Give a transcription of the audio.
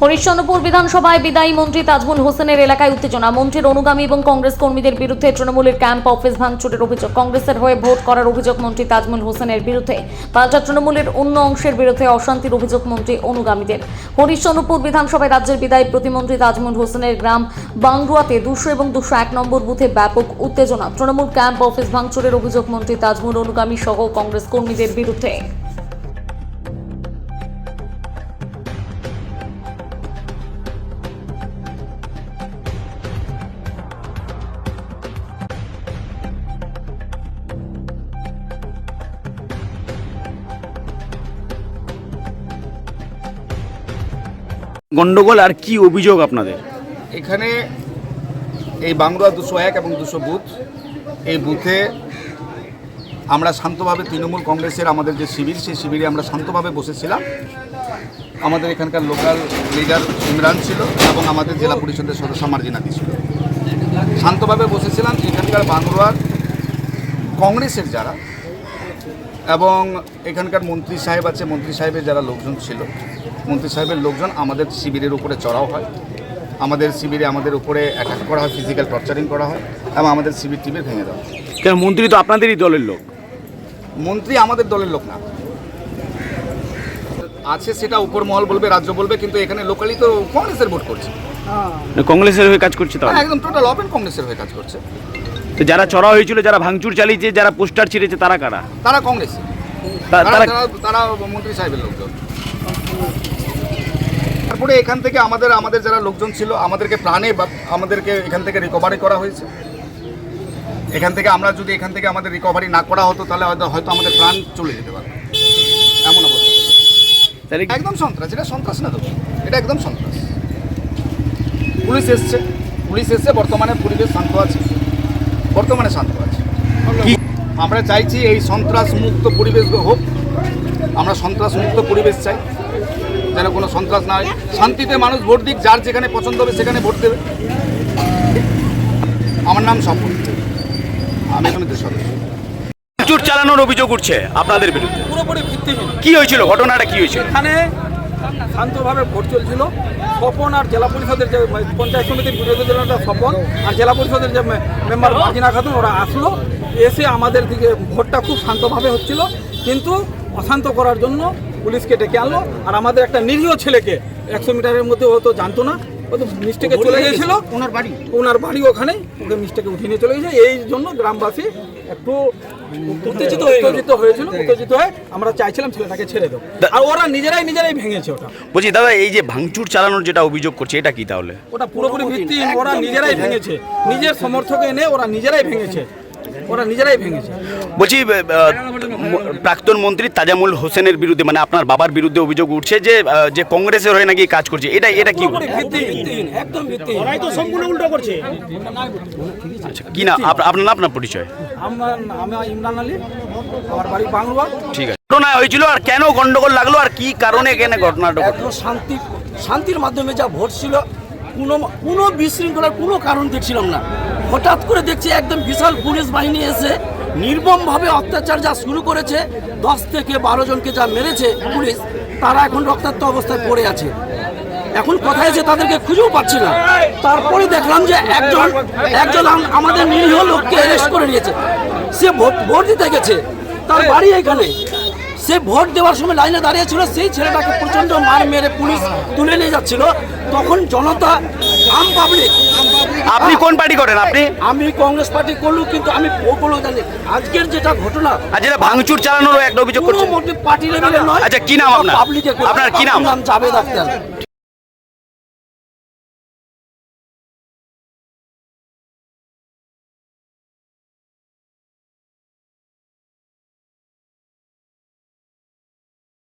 হরিশ্চন্দ্রপুর বিধানসভায় বিদায়ী মন্ত্রী তাজমুল হোসেনের এলাকায় উত্তেজনা। মন্ত্রীর অনুগামী এবং কংগ্রেস কর্মীদের বিরুদ্ধে তৃণমূলের ক্যাম্প অফিস ভাঙচুরের অভিযোগ। কংগ্রেসের হয়ে ভোট করার অভিযোগ মন্ত্রী তাজমুল হোসেনের বিরুদ্ধে। পাল্টা তৃণমূলের অন্য অংশের বিরুদ্ধে অশান্তির অভিযোগ মন্ত্রী অনুগামীদের। হরিশ্চন্দ্রপুর বিধানসভায় রাজ্যের বিদায়ী প্রতিমন্ত্রী তাজমুল হোসেনের গ্রাম বাংরুয়াতে 200 এবং 201 নম্বর বুথে ব্যাপক উত্তেজনা। তৃণমূল ক্যাম্প অফিস ভাঙচুরের অভিযোগ মন্ত্রী তাজমুল অনুগামী সহ কংগ্রেস কর্মীদের বিরুদ্ধে। গন্ডগোল আর কি অভিযোগ আপনাদের? এখানে এই বাংরুয়া 201 এবং 200 বুথ, এই বুথে আমরা শান্তভাবে তৃণমূল কংগ্রেসের আমাদের যে শিবির, সেই শিবিরে আমরা শান্তভাবে বসেছিলাম। আমাদের এখানকার লোকাল লিডার ইমরান ছিল এবং আমাদের জেলা পরিষদের সদস্য মার্জিনাদি ছিল। শান্তভাবে বসেছিলাম। এখানকার বাংরুয়ার কংগ্রেসের যারা এবং এখানকার মন্ত্রী সাহেব আছে, মন্ত্রী সাহেবের যারা লোকজন ছিল, মন্ত্রী সাহেবের লোকজন আমাদের শিবিরের উপরে চড়াও হয়। আমাদের শিবিরে আমাদের উপরে অ্যাটাক করা হয়, ফিজিক্যাল টর্চারিং করা হয় এবং আমাদের শিবির টিবির ভেঙে দেওয়া হয়। কেন মন্ত্রী তো আপনাদেরই দলের লোক? মন্ত্রী আমাদের দলের লোক না, আছে সেটা উপর মহল বলবে, রাজ্য বলবে, কিন্তু এখানে লোকালি তো কংগ্রেসের ভোট করছে। কংগ্রেসের হয়ে কাজ করছে? তাহলে একদম টোটাল ওপেন কংগ্রেসের হয়ে কাজ করছে। তো যারা চড়া হয়েছিল, যারা ভাঙচুর চালিয়েছে, যারা পোস্টার ছিঁড়েছে, তারা কারা? তারা কংগ্রেস, তারা মন্ত্রী সাহেবের লোকজন। তারপরে এখান থেকে আমাদের যারা লোকজন ছিল, আমাদেরকে প্রাণে আমাদেরকে এখান থেকে রিকভারি করা হয়েছে। এখান থেকে আমরা যদি এখান থেকে আমাদের রিকভারি না করা হতো তাহলে হয়তো আমাদের প্রাণ চলে যেতে পারত, এমন অবস্থা। তাহলে একদম সন্ত্রাস, এটা সন্ত্রাস না তো, এটা একদম সন্ত্রাস। পুলিশ এসছে, বর্তমানে পরিবেশ শান্ত আছে, আমরা চাইছি এই সন্ত্রাস মুক্ত পরিবেশ হোক। আমরা সন্ত্রাস মুক্ত পরিবেশ চাই, যেন কোনো সন্ত্রাস না হয়। শান্তিতে মানুষ ভোট দিক, যার যেখানে পছন্দ হবে সেখানে ভোট দেবে। আমার নাম স্বপন, আমি সমিতির সদস্য। ভাঙচুর চালানোর অভিযোগ উঠছে আপনাদের বিরুদ্ধে, পুরোপুরি ভিত্তিহীন। কি হয়েছিল? ঘটনাটা কি হয়েছিল? এখানে শান্তভাবে ভোট চলছিল। স্বপন আর জেলা পরিষদের যে পঞ্চায়েত সমিতির বিরোধী দলটা স্বপন আর জেলা পরিষদের যে মেম্বার মার্জিনা খাতুন, ওরা আসলো, এসে আমাদের দিকে ভোটটা খুব শান্তভাবে হচ্ছিল, কিন্তু অশান্ত করার জন্য পুলিশকে ডেকে আনলো। আর আমাদের একটা নিরীহ ছেলেকে 100 মিটারের মধ্যে ও তো জানতো না, ও তো মিস্টেকে চলে গিয়েছিল, ওনার বাড়ি ওখানেই, ওকে মিস্টেকে উঠিয়ে নিয়ে চলে গেছে। এই জন্য গ্রামবাসী একটু উত্তেজিত হয়ে আমরা চাইছিলাম ছেলেটাকে ছেড়ে দেবো, আর ওরা নিজেরাই ভেঙেছে ওটা। বলছি দাদা, এই যে ভাঙচুর চালানোর যেটা অভিযোগ করছে, এটা কি তাহলে? ওটা পুরোপুরি ভিত্তিহীন। ওরা নিজেরাই ভেঙেছে, নিজের সমর্থক এনে ওরা নিজেরাই ভেঙেছে। বলছি প্রাক্তন মন্ত্রী তাজমুল হোসেনের বিরুদ্ধে, মানে আপনার বাবার বিরুদ্ধে অভিযোগ উঠছে যে কংগ্রেসের হয়ে নাকি কাজ করছে, এটা কি? একদম ভিত্তিহীন, ওরাই তো সম্পূর্ণ উল্টো করছে। আচ্ছা, কি না আপনার পরিচয়? আমি ইমরান আলী, আমার বাড়ি বাংরুয়া। ঠিক আছে। ঘটনা হয়েছিল আর কেন গন্ডগোল লাগলো আর কি কারণে এখানে ঘটনাটা? শান্তির মাধ্যমে যা ভোট ছিল, কোনো বিশৃঙ্খলার কোনো কারণ দেখছিলাম না। হঠাৎ করে দেখছি একদম বিশাল পুলিশ বাহিনী এসে নির্মমভাবে অত্যাচার যা শুরু করেছে, 10 থেকে 12 জনকে যা মেরেছে পুলিশ, তারা এখন রক্তাক্ত অবস্থায় পড়ে আছে। এখন কোথায় আছে তাদেরকে খুঁজেও পাচ্ছি না। তারপরে দেখলাম যে একজন আমাদের নিরীহ লোককে অ্যারেস্ট করে নিয়েছে। সে ভোট দিতে গেছে, তার বাড়ি এখানে। সে ভোট দেওয়ার সময় লাইনে দাঁড়িয়েছিল, সেই ছেলেটাকে প্রচণ্ড মার মেরে পুলিশ তুলে নিয়ে যাচ্ছিল। তখন জনতা, আম পাবলিক। আপনি কোন পার্টি করেন? আমি কংগ্রেস পার্টি করলু, কিন্তু আমি ওগুলো জানি। আজকের যেটা ঘটনা, আর যেটা ভাঙচুর চালানোর একটা অভিযোগ করছে, পার্টি লেভেলে নয়। আচ্ছা, কি নাম আপনার? পাবলিকে। আপনার কি নাম? জাভেদ আখতার।